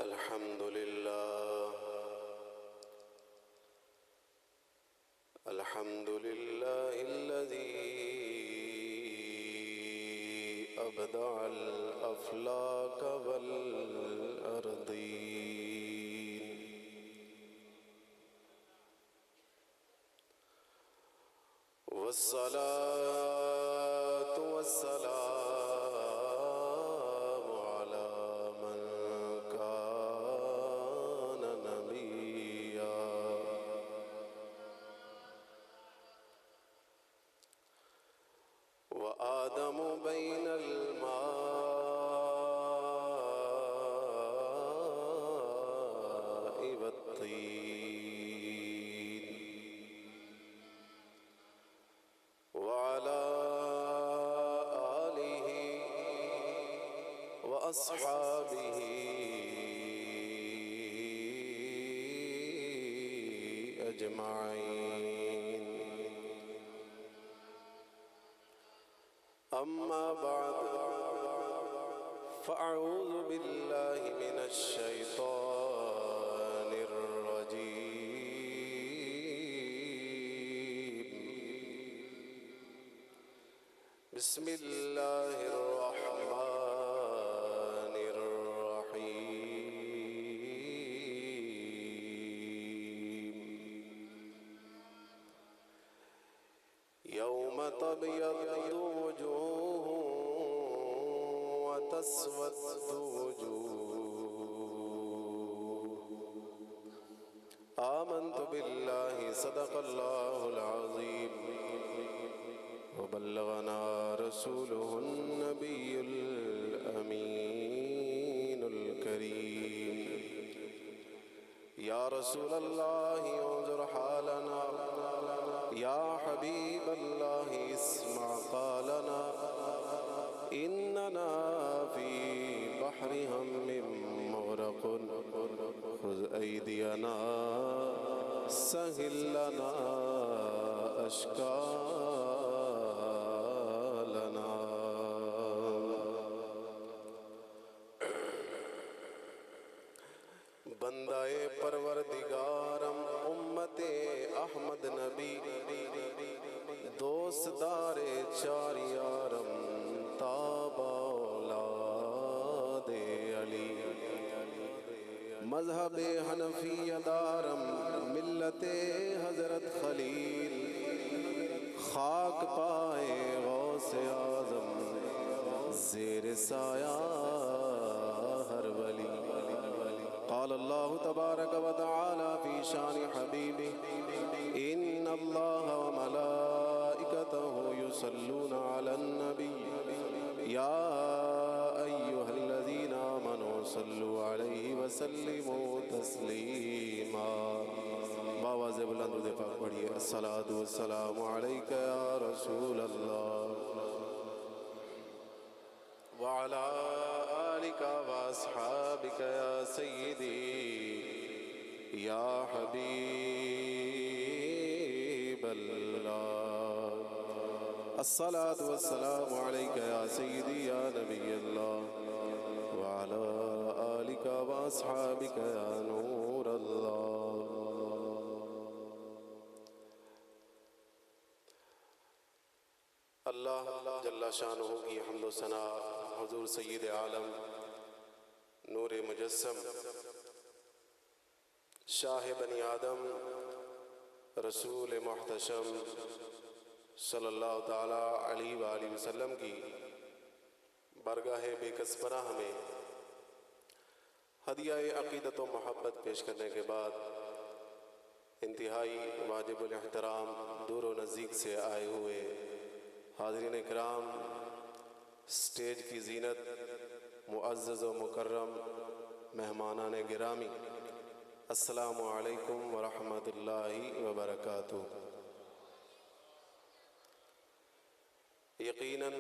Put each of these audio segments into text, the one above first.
الحمد لله الذي أبدع الأفلاك والأرضين والصلاة والسلام على من كان نبيا وآدم بين الماء والطين وعلى آله وأصحابه أجمعين. أما بعد فأعوذ بالله من الشيطان الرجيم. بسم الله الرحمن الرحيم. يوم تبيض وجوه وتسود وجوه. آمنت بالله صدق الله العظيم وبلغنا رسوله النبي الأمين الكريم. يا رسول الله انظر حالنا، يا حبيب الله اسمع قالنا، إننا في بحر هم مغرق، خذ أيدينا سهل لنا أشكالنا. بندائے پروردگارم امت احمد نبی، دوست دار چار یارم تاب اولاد علی. مذہب حنفی دارم ملت حضرت خلیل، خاک پائے غوث اعظم زیر سایہ ہر ولی. قال الله تبارك وتعالى في شان حبيبه إن الله وملائكته يصلون على النبي يا أيها الذين آمنوا صلوا عليه وسلموا تسليما. باواز بلند دے پاک پڑھیے. الصلاة والسلام عليك يا رسول الله وعلى آلك وأصحابك يا سيدي يا حبيب الله. الصلاة والسلام عليك يا سيدي يا نبي الله وعلى آلك وأصحابك يا نور الله. اللہ جل شانہ کی حمد و ثنا حضور سید عالم نور مجسم شاہ بنی آدم رسول محتشم صلی اللہ تعالی علیہ وآلہ وسلم کی بارگاہ بے کسبرہ ہمیں ہدیہ عقیدت و محبت پیش کرنے کے بعد انتہائی واجب الاحترام دور و نزدیک سے آئے ہوئے حاضرین اکرام، سٹیج کی زینت، معزز و مکرم مہمانان گرامی، السلام علیکم ورحمۃ اللہ وبرکاتہ. یقیناً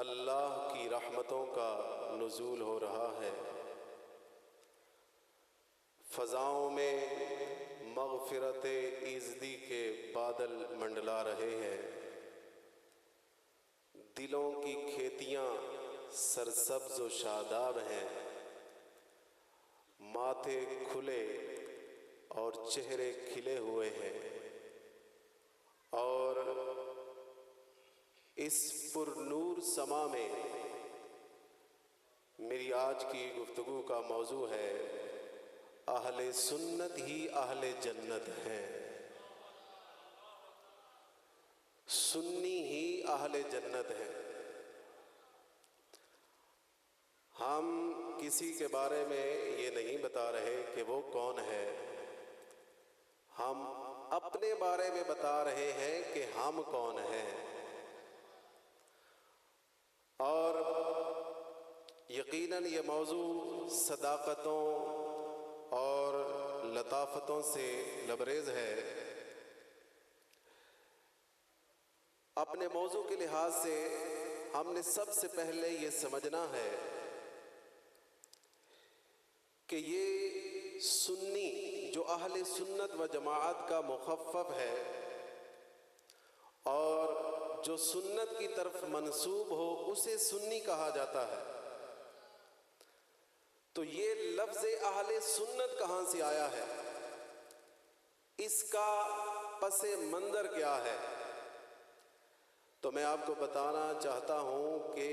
اللہ کی رحمتوں کا نزول ہو رہا ہے. فضاؤں میں مغفرت ایزدی کے بادل منڈلا رہے ہیں. دلوں کی کھیتیاں سرسبز و شاداب ہیں. ماتھے کھلے اور چہرے کھلے ہوئے ہیں، اور اس پر نور سما میں میری آج کی گفتگو کا موضوع ہے اہل سنت ہی اہل جنت ہیں، سنی ہی اہل جنت ہیں۔ ہم کسی کے بارے میں یہ نہیں بتا رہے کہ وہ کون ہے، ہم اپنے بارے میں بتا رہے ہیں کہ ہم کون ہیں، اور یقیناً یہ موضوع صداقتوں اور لطافتوں سے لبریز ہے۔ اپنے موضوع کے لحاظ سے ہم نے سب سے پہلے یہ سمجھنا ہے کہ یہ سنی جو اہل سنت و جماعت کا مخفف ہے اور جو سنت کی طرف منسوب ہو اسے سنی کہا جاتا ہے، تو یہ لفظ اہل سنت کہاں سے آیا ہے، اس کا پس منظر کیا ہے؟ تو میں آپ کو بتانا چاہتا ہوں کہ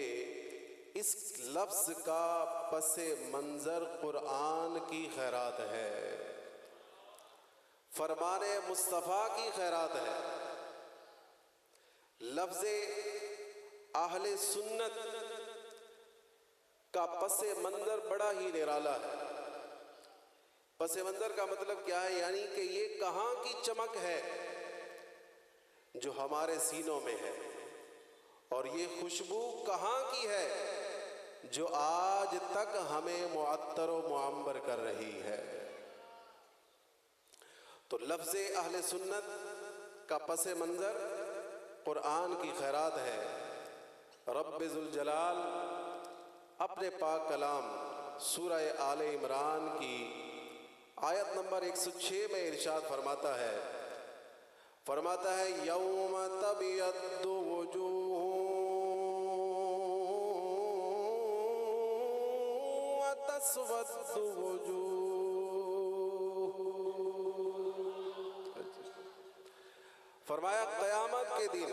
اس لفظ کا پس منظر قرآن کی خیرات ہے، فرمان مصطفیٰ کی خیرات ہے۔ لفظ اہل سنت کا پس منظر بڑا ہی نرالا ہے۔ پس منظر کا مطلب کیا ہے؟ یعنی کہ یہ کہاں کی چمک ہے جو ہمارے سینوں میں ہے، اور یہ خوشبو کہاں کی ہے جو آج تک ہمیں معطر و معمر کر رہی ہے۔ تو لفظ اہل سنت کا پس منظر قرآن کی خیرات ہے۔ رب ذوالجلال اپنے پاک کلام سورہ آل عمران کی آیت نمبر 106 میں ارشاد فرماتا ہے یوم تبیض وجوہ وتسود وجوہ، فرمایا قیامت کے دن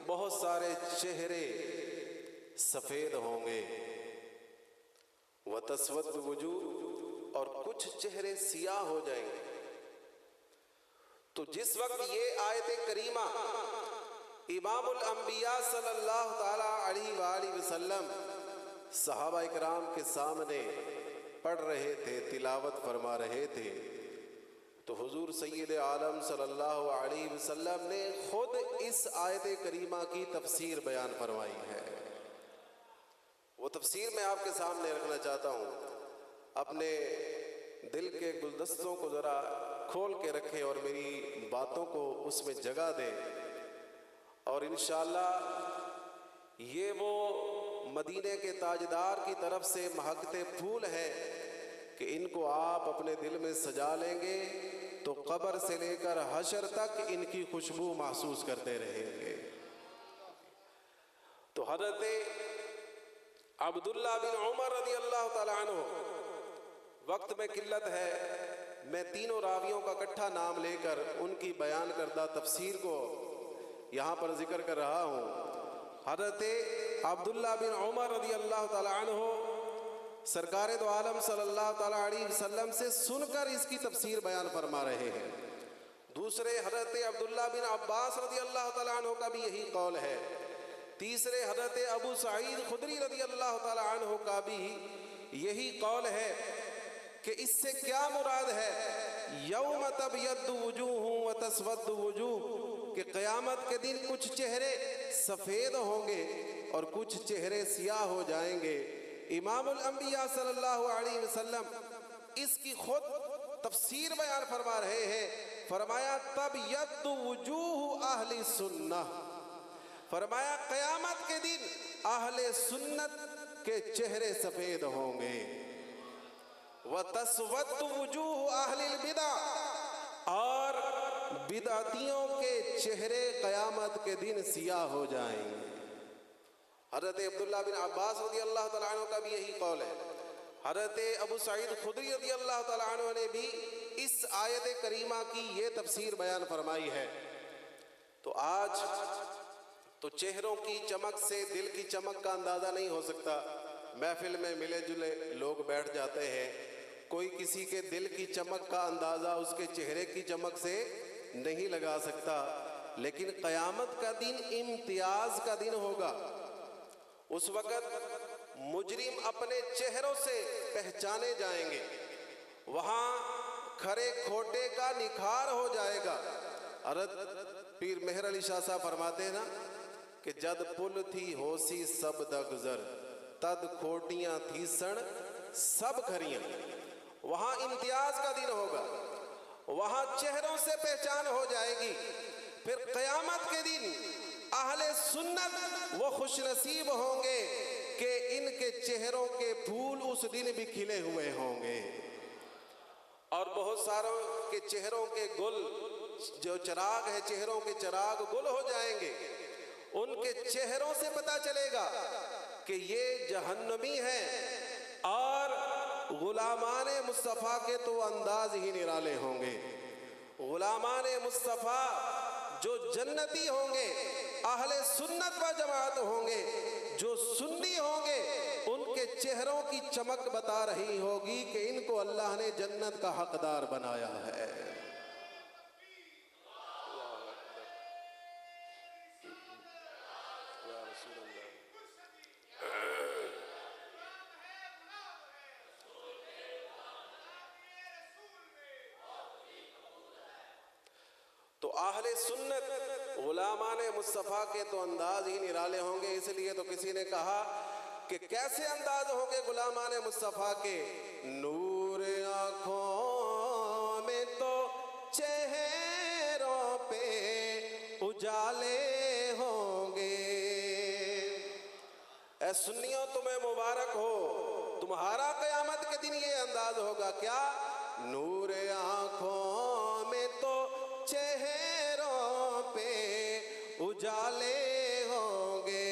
بہت سارے چہرے سفید ہوں گے، وتسود وجوہ، اور کچھ چہرے سیاہ ہو جائیں گے۔ تو جس وقت یہ آیت کریمہ امام الانبیاء صلی اللہ تعالی علیہ وآلہ وسلم صحابہ اکرام کے سامنے پڑھ رہے تھے، تلاوت فرما رہے تھے، تو حضور سید عالم صلی اللہ علیہ وسلم نے خود اس آیت کریمہ کی تفسیر بیان فرمائی ہے۔ وہ تفسیر میں آپ کے سامنے رکھنا چاہتا ہوں، اپنے دل کے گلدستوں کو ذرا کھول کے رکھیں اور میری باتوں کو اس میں جگہ دیں، اور انشاءاللہ یہ وہ مدینے کے تاجدار کی طرف سے مہکتے پھول ہیں کہ ان کو آپ اپنے دل میں سجا لیں گے تو قبر سے لے کر حشر تک ان کی خوشبو محسوس کرتے رہیں گے۔ تو حضرت عبداللہ بن عمر رضی اللہ تعالیٰ عنہ، وقت میں قلت ہے، میں تینوں راویوں کا اکٹھا نام لے کر ان کی بیان کردہ تفسیر کو یہاں پر ذکر کر رہا ہوں۔ حضرت عبداللہ بن عمر رضی اللہ تعالیٰ عنہ سرکار دو عالم صلی اللہ تعالیٰ علیہ وسلم سے سن کر اس کی تفسیر بیان فرما رہے ہیں۔ دوسرے حضرت عبداللہ بن عباس رضی اللہ تعالیٰ عنہ کا بھی یہی قول ہے۔ تیسرے حضرت ابو سعید خدری رضی اللہ تعالیٰ عنہ کا بھی یہی قول ہے کہ اس سے کیا مراد ہے، یوم تبیض وجوہ وتسود وجوہ، کہ قیامت کے دن کچھ چہرے سفید ہوں گے اور کچھ چہرے سیاہ ہو جائیں گے۔ امام الانبیاء صلی اللہ علیہ وسلم اس کی خود تفسیر بیان فرما رہے ہیں، فرمایا تبیض وجوہ اہل سنہ، فرمایا قیامت کے دن اہل سنت کے چہرے سفید ہوں گے، وَتَسْوَدُّ وُجُوهُ أَهْلِ الْبِدَعِ، اور بدعتیوں کے چہرے قیامت کے دن سیاہ ہو جائیں گے۔ حضرت عبداللہ بن عباس رضی اللہ تعالیٰ عنہ کا بھی یہی قول ہے۔ حضرت ابو سعید خدری رضی اللہ تعالیٰ عنہ نے بھی اس آیت کریمہ کی یہ تفسیر بیان فرمائی ہے۔ تو آج تو چہروں کی چمک سے دل کی چمک کا اندازہ نہیں ہو سکتا۔ محفل میں ملے جلے لوگ بیٹھ جاتے ہیں، کوئی کسی کے دل کی چمک کا اندازہ اس کے چہرے کی چمک سے نہیں لگا سکتا، لیکن قیامت کا دن امتیاز کا دن ہوگا۔ اس وقت مجرم اپنے چہروں سے پہچانے جائیں گے، وہاں کھرے کھوٹے کا نکھار ہو جائے گا۔ حضرت پیر مہر علی شاہ صاحب فرماتے ہیں نا کہ جد پل تھی ہوسی سب دا گزر، تد کھوٹیاں تھی سن سب کھریاں۔ وہاں امتیاز کا دن ہوگا، وہاں چہروں سے پہچان ہو جائے گی۔ پھر قیامت کے دن اہل سنت وہ خوش نصیب ہوں گے کہ ان کے چہروں کے پھول اس دن بھی کھلے ہوئے ہوں گے، اور بہت ساروں کے چہروں کے گل جو چراغ ہے، چہروں کے چراغ گل ہو جائیں گے۔ ان کے چہروں سے پتہ چلے گا کہ یہ جہنمی ہیں، اور غلامان مصطفیٰ کے تو انداز ہی نرالے ہوں گے۔ غلامان مصطفیٰ جو جنتی ہوں گے، اہل سنت و جماعت ہوں گے، جو سنی ہوں گے، ان کے چہروں کی چمک بتا رہی ہوگی کہ ان کو اللہ نے جنت کا حقدار بنایا ہے۔ تو اہل سنت غلامان مصطفیٰ کے تو انداز ہی نرالے ہوں گے۔ اس لیے تو کسی نے کہا کہ کیسے انداز ہوں گے غلامان مصطفیٰ کے؟ نور آنکھوں میں تو چہروں پہ اجالے ہوں گے۔ اے سنیوں تمہیں مبارک ہو، تمہارا قیامت کے دن یہ انداز ہوگا۔ کیا؟ نور آنکھوں میں تو چہروں پہ اجالے ہوں گے،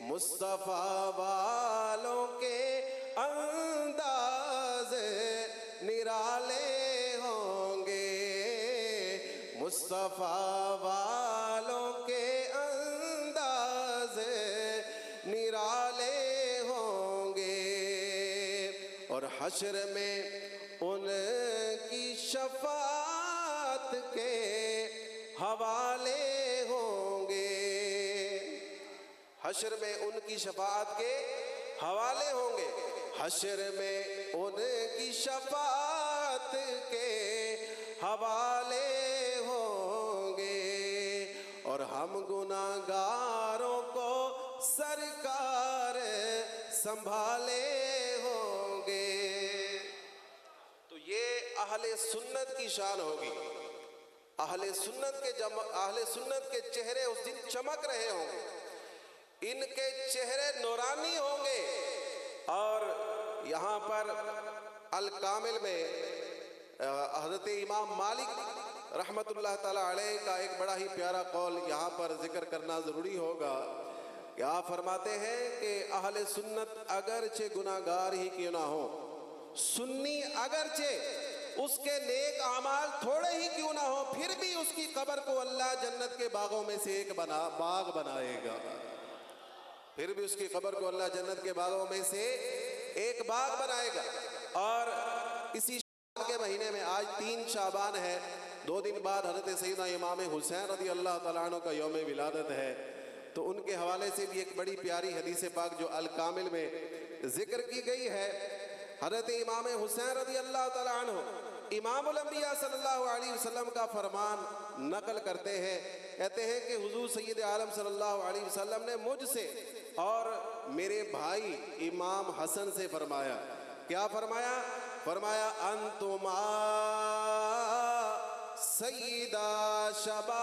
مصطفیٰ والوں کے انداز نرالے ہوں گے، مصطفیٰ والوں کے انداز نرالے ہوں گے، اور حشر میں ان کی شفاعت کے حوالے ہوں گے۔ حشر میں ان کی شفاعت کے حوالے ہوں گے، حشر میں ان کی شفاعت کے حوالے ہوں گے، اور ہم گناہگاروں کو سرکار سنبھالے ہوں گے۔ تو یہ اہل سنت کی شان ہوگی۔ اہل سنت کے چہرے اس دن چمک رہے ہوں گے، ان کے چہرے نورانی ہوں گے۔ اور یہاں پر الکامل میں حضرت امام مالک رحمت اللہ تعالیٰ علیہ کا ایک بڑا ہی پیارا قول یہاں پر ذکر کرنا ضروری ہوگا کہ آپ فرماتے ہیں کہ اہل سنت اگرچہ گناہگار ہی کیوں نہ ہو، سنی اگرچہ اس کے نیک اعمال تھوڑے ہی کیوں نہ ہو، پھر بھی اس کی قبر کو اللہ جنت کے باغوں میں سے ایک باغ بنائے گا۔ پھر بھی اس کی قبر کو اللہ جنت کے باغوں میں سے ایک باغ بنائے گا۔ اور اسی شعبان کے مہینے میں آج 3 شعبان ہے، 2 دن بعد حضرت سیدنا امام حسین رضی اللہ تعالیٰ عنہ کا یوم ولادت ہے، تو ان کے حوالے سے بھی ایک بڑی پیاری حدیث پاک جو الکامل میں ذکر کی گئی ہے۔ حضرت امام حسین رضی اللہ تعالیٰ عنہ امام الانبیاء صلی اللہ علیہ وسلم کا فرمان نقل کرتے ہیں، کہتے ہیں کہ حضور سید عالم صلی اللہ علیہ وسلم نے مجھ سے اور میرے بھائی امام حسن سے فرمایا، کیا فرمایا؟ فرمایا انتما سیدہ شباب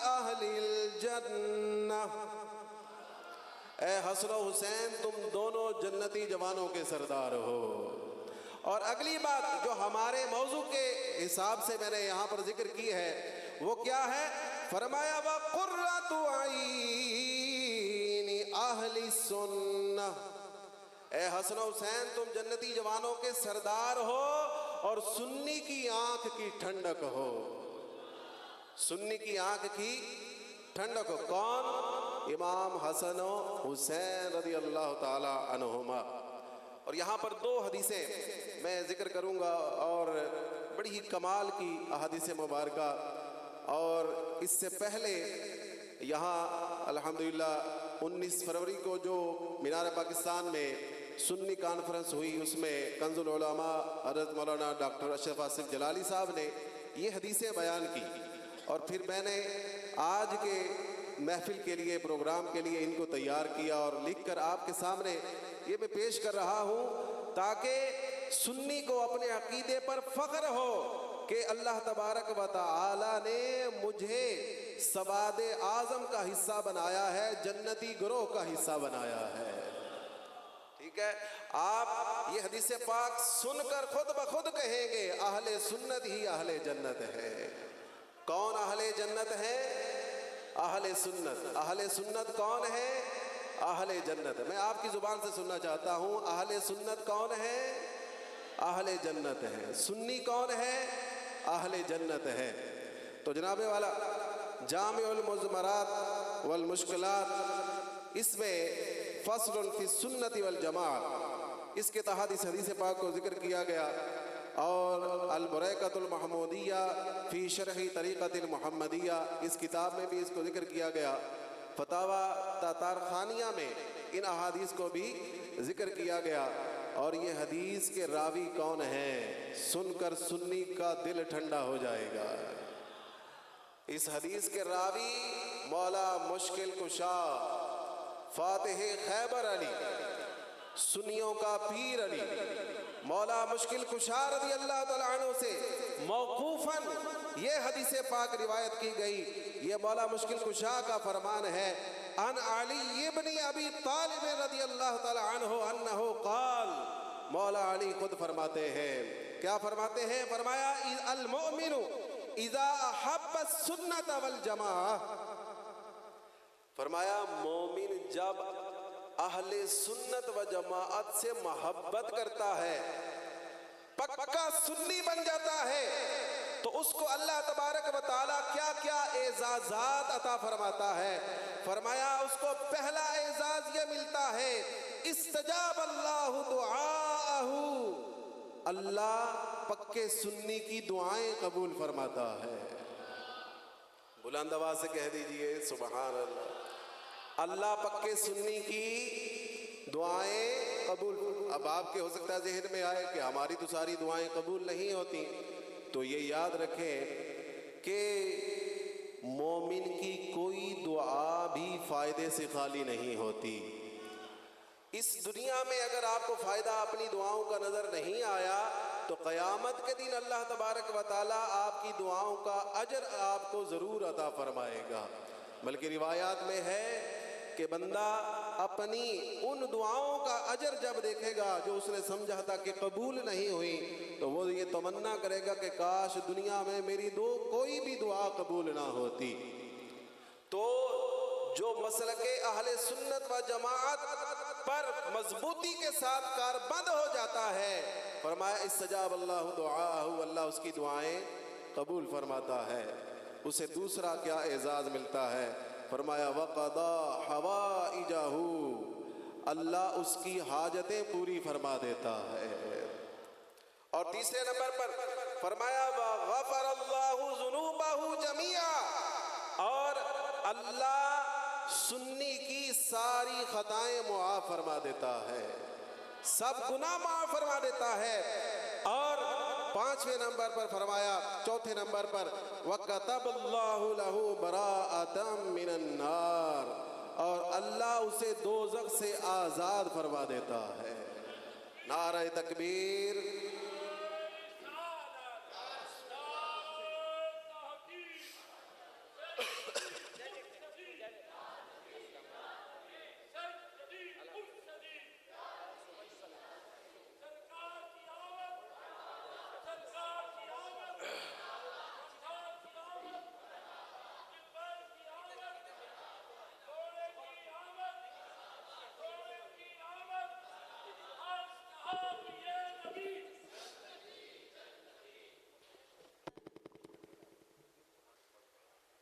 اہل الجنہ، اے حسن و حسین تم دونوں جنتی جوانوں کے سردار ہو۔ اور اگلی بات جو ہمارے موضوع کے حساب سے میں نے یہاں پر ذکر کی ہے وہ کیا ہے؟ فرمایا وَقُرَّةُ عَيْنِ أَهْلِ السُّنَّةِ، اے حسن و حسین تم جنتی جوانوں کے سردار ہو اور سنی کی آنکھ کی ٹھنڈک ہو، سنی کی آنکھ کی ٹھنڈک ہو۔ کون؟ امام حسن و حسین رضی اللہ تعالی عنہما۔ اور یہاں پر دو حدیثیں میں ذکر کروں گا اور بڑی ہی کمال کی احادیث مبارکہ، اور اس سے پہلے یہاں الحمدللہ 19 فروری کو جو مینار پاکستان میں سنی کانفرنس ہوئی، اس میں کنز العلماء حضرت مولانا ڈاکٹر اشرف آصف جلالی صاحب نے یہ حدیثیں بیان کی، اور پھر میں نے آج کے محفل کے لیے، پروگرام کے لیے ان کو تیار کیا اور لکھ کر آپ کے سامنے یہ میں پیش کر رہا ہوں، تاکہ سنی کو اپنے عقیدے پر فخر ہو کہ اللہ تبارک و تعالی نے مجھے سواد اعظم کا حصہ بنایا ہے، جنتی گروہ کا حصہ بنایا ہے۔ ٹھیک ہے، آپ یہ حدیث پاک سن کر خود بخود کہیں گے اہل سنت ہی اہل جنت ہے۔ کون اہل جنت ہے؟ اہل سنت۔ اہل سنت کون ہے؟ اہل جنت۔ میں آپ کی زبان سے سننا چاہتا ہوں، اہل سنت کون ہے؟ اہل جنت ہے۔ سنی کون ہے؟ اہل جنت ہے۔ تو جناب والا جامع المضمرات والمشکلات، اس میں فصل فی السنت والجماعت، اس کے تحت اس حدیث پاک کو ذکر کیا گیا، اور البریکۃ المحمودیہ فی شرح طریقۃ المحمدیہ، اس کتاب میں بھی اس کو ذکر کیا گیا۔ فتاوی تاتارخانیہ میں ان احادیث کو بھی ذکر کیا گیا۔ اور یہ حدیث کے راوی کون ہیں؟ سن کر سنی کا دل ٹھنڈا ہو جائے گا۔ اس حدیث کے راوی مولا مشکل کشا فاتح خیبر علی، سنیوں کا پیر علی، مولا مشکل کشا رضی اللہ تعالیٰ عنہ سے موقوفاً یہ حدیث پاک روایت کی گئی۔ یہ مولا مشکل کشا کا فرمان ہے، ان علی ابن ابی طالب رضی اللہ تعالیٰ عنہ انہو قال، مولا علی خود فرماتے ہیں، کیا فرماتے ہیں؟ فرمایا المؤمن اذا احب السنت والجماعہ، فرمایا مومن جب اہل سنت و جماعت سے محبت کرتا ہے، پکا سنی بن جاتا ہے، تو اس کو اللہ تبارک و تعالیٰ کیا کیا اعزازات عطا فرماتا ہے؟ فرمایا اس کو پہلا اعزاز یہ ملتا ہے، استجاب اللہ دعاءہ، اللہ پکے سنی کی دعائیں قبول فرماتا ہے۔ بلند آواز سے کہہ دیجئے سبحان اللہ۔ اللہ پکے سنی کی دعائیں قبول۔ اب آپ کے ہو سکتا ہے ذہن میں آئے کہ ہماری تو ساری دعائیں قبول نہیں ہوتی، تو یہ یاد رکھیں کہ مومن کی کوئی دعا بھی فائدے سے خالی نہیں ہوتی۔ اس دنیا میں اگر آپ کو فائدہ اپنی دعاؤں کا نظر نہیں آیا، تو قیامت کے دن اللہ تبارک و تعالیٰ آپ کی دعاؤں کا اجر آپ کو ضرور عطا فرمائے گا۔ بلکہ روایات میں ہے کہ بندہ اپنی ان دعاؤں کا اجر جب دیکھے گا جو اس نے سمجھا تھا کہ قبول نہیں ہوئی، تو وہ یہ تمنا کرے گا کہ کاش دنیا میں میری کوئی بھی دعا قبول نہ ہوتی۔ تو جو مسلک اہل سنت و جماعت پر مضبوطی کے ساتھ کاربند ہو جاتا ہے، فرمایا استجاب اللہ دعاءہ، اللہ اس کی دعائیں قبول فرماتا ہے۔ اسے دوسرا کیا اعزاز ملتا ہے؟ فرمایا وَقَضَى حَوَائِجَهُ، اللہ اس کی حاجتیں پوری فرما دیتا ہے۔ اور تیسرے نمبر پر فرمایا وَغَفَرَ اللَّهُ ذُنُوبَهُ جَمِيعًا، اور اللہ سنی کی ساری خطائیں معاف فرما دیتا ہے، سب گناہ معاف فرما دیتا ہے۔ اور پانچویں نمبر پر فرمایا، چوتھے نمبر پر وَكَتَبَ اللَّهُ لَهُ بَرَاءَةً مِّنَ النَّارِ، اور اللہ اسے دوزخ سے آزاد فرما دیتا ہے۔ نعرہ تکبیر۔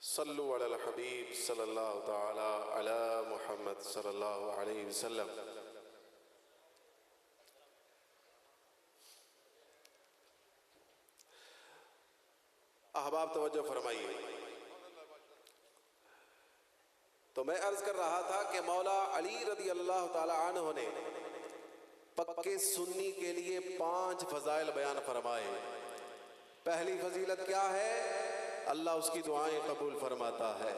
صلو علی الحبیب صلی اللہ تعالی علی محمد صلی اللہ علیہ وسلم۔ احباب توجہ فرمائیے۔ تو میں عرض کر رہا تھا کہ مولا علی رضی اللہ تعالی عنہ نے پکے سنی کے لیے 5 فضائل بیان فرمائے۔ پہلی فضیلت کیا ہے؟ اللہ اس کی دعائیں قبول فرماتا ہے۔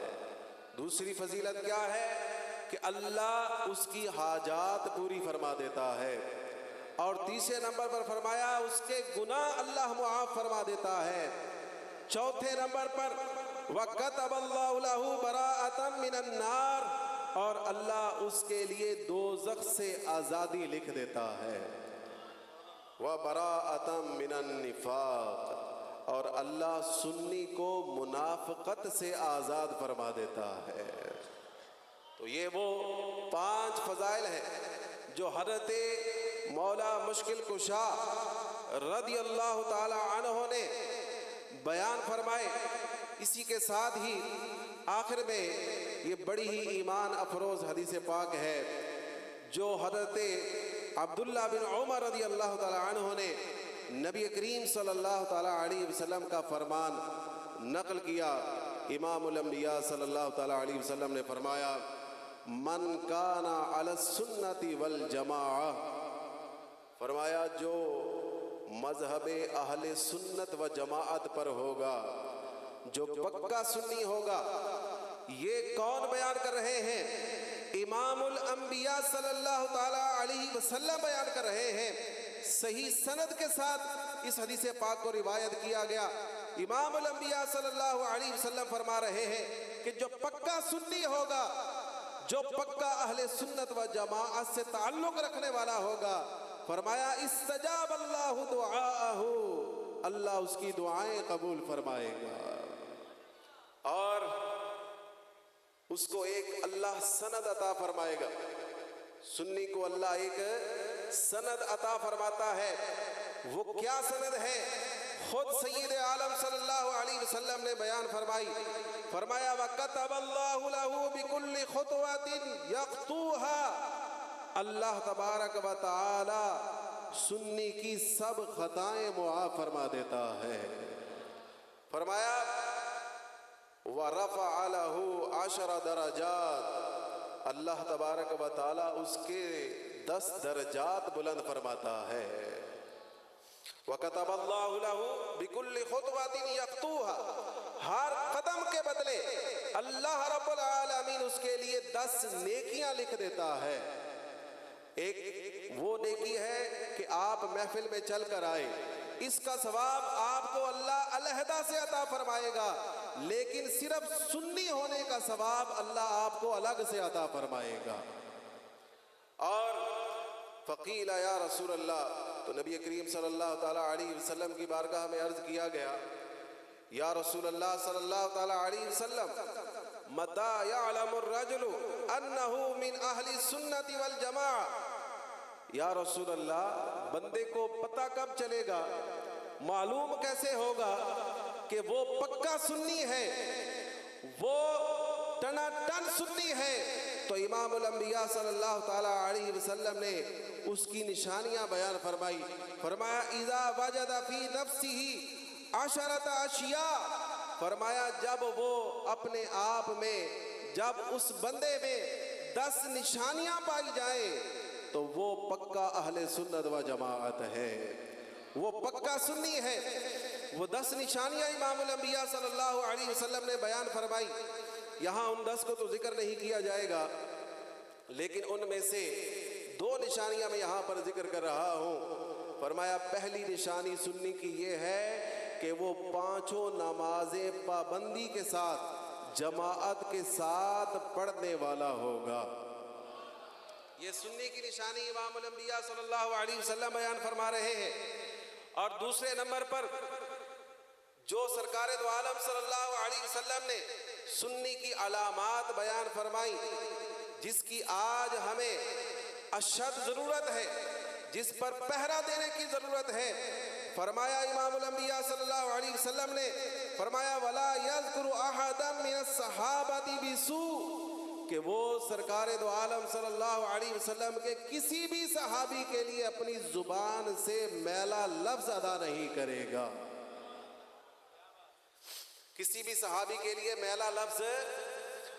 دوسری فضیلت کیا ہے؟ کہ اللہ اس کی حاجات پوری فرما دیتا ہے۔ اور تیسرے نمبر پر فرمایا اس کے گناہ اللہ معاف فرما دیتا ہے۔ چوتھے نمبر پر وَكَتَبَ اللَّهُ لَهُ بَرَاءَةً مِّنَ النَّارِ، اور اللہ اس کے لیے دوزخ سے آزادی لکھ دیتا ہے۔ وَبَرَاءَةً مِّنَ النِّفَاقِ، اور اللہ سنی کو منافقت سے آزاد فرما دیتا ہے۔ تو یہ وہ 5 فضائل ہیں جو حضرت مولا مشکل کشا رضی اللہ تعالی عنہ نے بیان فرمائے۔ اسی کے ساتھ ہی آخر میں یہ بڑی ہی ایمان افروز حدیث پاک ہے جو حضرت عبداللہ بن عمر رضی اللہ تعالی عنہ نے نبی کریم صلی اللہ تعالی علیہ وسلم کا فرمان نقل کیا۔ امام الانبیاء صلی اللہ تعالی علیہ وسلم نے فرمایا من کان علی السنت والجماعہ، فرمایا جو مذہب اہل سنت و جماعت پر ہوگا، جو پکا سنی ہوگا۔ یہ کون بیان کر رہے ہیں؟ امام الانبیاء صلی اللہ تعالی علیہ وسلم بیان کر رہے ہیں۔ صحیح سند کے ساتھ اس حدیث پاک کو روایت کیا گیا۔ امام الانبیاء صلی اللہ علیہ وسلم فرما رہے ہیں کہ جو پکا سنی ہوگا، جو پکا اہل سنت و جماعت سے تعلق رکھنے والا ہوگا، فرمایا استجاب اللہ دعاءہ، اللہ اس کی دعائیں قبول فرمائے گا، اور اس کو ایک اللہ سند عطا فرمائے گا۔ سنی کو اللہ ایک سند عطا فرماتا ہے۔ وہ کیا سند ہے؟ خود سید عالم صلی اللہ علیہ وسلم نے بیان فرمائی، فرمایا وَكَتَبَ اللَّهُ لَهُ بِكُلِّ خُطْوَةٍ يَخْطُوهَا، اللہ تبارک و تعالی سنی کی سب خطائیں معاف فرما دیتا ہے۔ فرمایا وَرَفَعَ لَهُ 10 درجات، اللہ تبارک و تعالی اس کے 10 درجات بلند فرماتا ہے۔ وَكَتَبَ اللَّهُ لَهُ بِكُلِّ خُطْوَةٍ يَخْطُوهَا، ہر قدم کے بدلے اللہ رب العالمین اس کے لیے 10 نیکیاں لکھ دیتا ہے۔ ایک وہ نیکی ہے کہ آپ محفل میں چل کر آئے، اس کا ثواب آپ کو اللہ علیحدہ سے عطا فرمائے گا، لیکن صرف سنی ہونے کا ثواب اللہ آپ کو الگ سے عطا فرمائے گا۔ اور فقیل یا رسول اللہ، تو نبی کریم صلی اللہ تعالی علیہ وسلم کی بارگاہ میں عرض کیا گیا، یا رسول اللہ صلی اللہ تعالی علیہ وسلم متى يعلم الرجل انه من اہل السنت والجماعہ، یا رسول اللہ بندے کو پتہ کب چلے گا، معلوم کیسے ہوگا کہ وہ پکا سنی ہے، وہ ٹنا ٹن سنی ہے؟ تو امام الانبیاء صلی اللہ تعالی علیہ وسلم نے اس کی نشانیاں بیان فرمائی۔ فرمایا اذا وجد فی نفسہ 10 اشیاء، فرمایا جب وہ اپنے آپ میں، جب اس بندے میں 10 نشانیاں پائی جائیں تو وہ پکا اہل سنت و جماعت ہے، وہ پکا سنی ہے۔ وہ 10 نشانیاں امام الانبیاء صلی اللہ علیہ وسلم نے بیان فرمائی۔ یہاں ان 10 کو تو ذکر نہیں کیا جائے گا، لیکن ان میں سے 2 نشانیاں میں یہاں پر ذکر کر رہا ہوں۔ فرمایا پہلی نشانی سنی کی یہ ہے کہ وہ 5 نمازیں پابندی کے ساتھ، جماعت کے ساتھ پڑھنے والا ہوگا۔ یہ سنی کی نشانی امام الانبیاء صلی اللہ علیہ وسلم بیان فرما رہے ہیں۔ اور دوسرے نمبر پر جو سرکار دو عالم صلی اللہ علیہ وسلم نے سنی کی علامات بیان فرمائی، جس کی آج ہمیں اشد ضرورت ہے، جس پر پہرا دینے کی ضرورت ہے۔ فرمایا امام الانبیاء صلی اللہ علیہ وسلم نے فرمایا وَلَا يَذْكُرُ أَحَدًا مِنَ الصَّحَابَةِ بِسُوءٍ، کہ وہ سرکار دو عالم صلی اللہ علیہ وسلم کے کسی بھی صحابی کے لیے اپنی زبان سے میلا لفظ ادا نہیں کرے گا، کسی بھی صحابی کے لیے میلا لفظ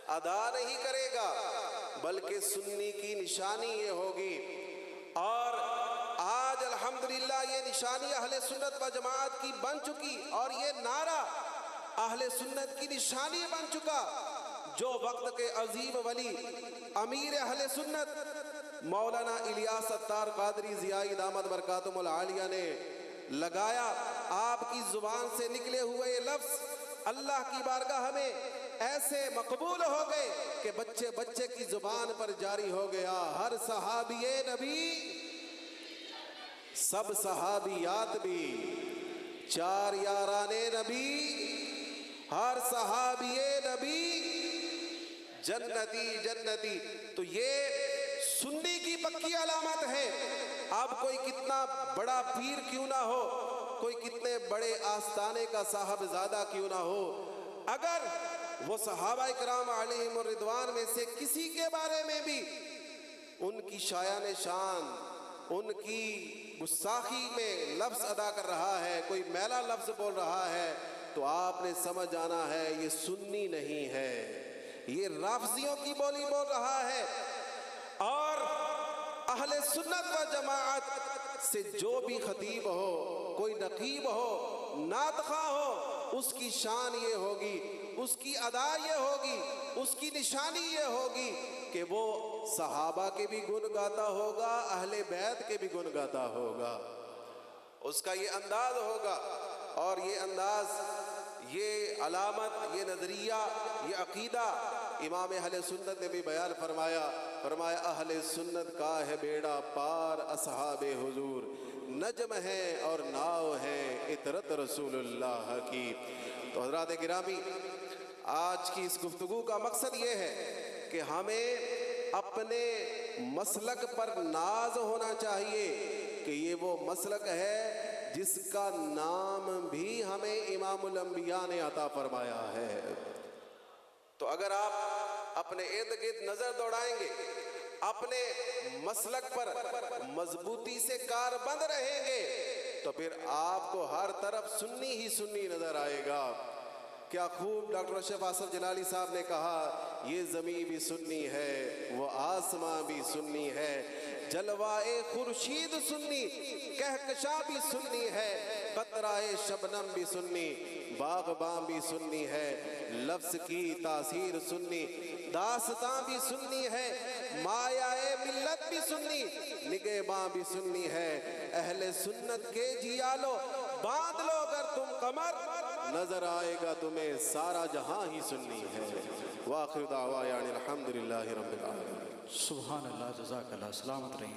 ادا نہیں کرے گا، بلکہ سنی کی نشانی یہ ہوگی۔ اور آج الحمدللہ یہ نشانی اہل سنت و جماعت کی بن چکی، اور یہ نعرہ اہل سنت کی نشانی بن چکا، جو وقت کے عظیم ولی امیر اہل سنت مولانا الیاس ستار قادری ضیائی دامت برکاتہم العالیہ نے لگایا۔ آپ کی زبان سے نکلے ہوئے یہ لفظ اللہ کی بارگاہ میں ایسے مقبول ہو گئے کہ بچے بچے کی زبان پر جاری ہو گیا۔ ہر صحابی نبی، سب صحابیات بھی، چار یاران نبی، ہر صحابی نبی جنتی جنتی۔ تو یہ سنی کی پکی علامت ہے۔ اب کوئی کتنا بڑا پیر کیوں نہ ہو، کوئی کتنے بڑے آستانے کا صاحبزادہ کیوں نہ ہو، اگر وہ صحابہ کرام علیہم الرضوان میں سے کسی کے بارے میں بھی ان کی شایان شان، ان کی گستاخی میں لفظ ادا کر رہا ہے، کوئی میلا لفظ بول رہا ہے، تو آپ نے سمجھ جانا ہے یہ سنی نہیں ہے، یہ رافضیوں کی بولی بول رہا ہے۔ اور اہل سنت و جماعت سے جو بھی خطیب ہو، کوئی نقیب ہو، نعت خواں ہو، اس کی شان یہ ہوگی، اس کی ادا یہ ہوگی، اس کی نشانی یہ ہوگی کہ وہ صحابہ کے بھی گن گاتا ہوگا، اہل بیت کے بھی گن گاتا ہوگا، اس کا یہ انداز ہوگا۔ اور یہ انداز، یہ علامت، یہ نظریہ، یہ عقیدہ امام اہل سنت نے بھی بیان فرمایا۔ فرمایا اہل سنت کا ہے بیڑا پار اصحاب حضور، نجم ہیں اور ناؤ ہیں اطرت رسول اللہ کی۔ تو حضرات گرامی، آج کی اس گفتگو کا مقصد یہ ہے کہ ہمیں اپنے مسلک پر ناز ہونا چاہیے کہ یہ وہ مسلک ہے جس کا نام بھی ہمیں امام الانبیاء نے عطا فرمایا ہے۔ تو اگر آپ اپنے ارد گرد نظر دوڑائیں گے، اپنے مسلک پر مضبوطی سے کاربند رہیں گے، تو پھر آپ کو ہر طرف سنی ہی سنی نظر آئے گا۔ کیا خوب ڈاکٹر اشرف آصف جلالی صاحب نے کہا، یہ زمین بھی سنی ہے، وہ آسمان بھی سنی ہے، جلوائے خورشید سنی، کہکشاں بھی سنی ہے، قطرہ شبنم بھی سنی، باغباں بھی سنی ہے، لفظ کی تاثیر سنی، داستان بھی سنی ہے، مایہ ملت بھی سنی، نگہباں بھی سنی ہے۔ اہل سنت کے جیالو باندھ لو اگر تم کمر، نظر آئے گا تمہیں سارا جہاں ہی سنی ہے۔ وآخر دعوانا الحمدللہ رب العالمین۔ سبحان اللہ، جزاک اللہ، سلامت رہیے۔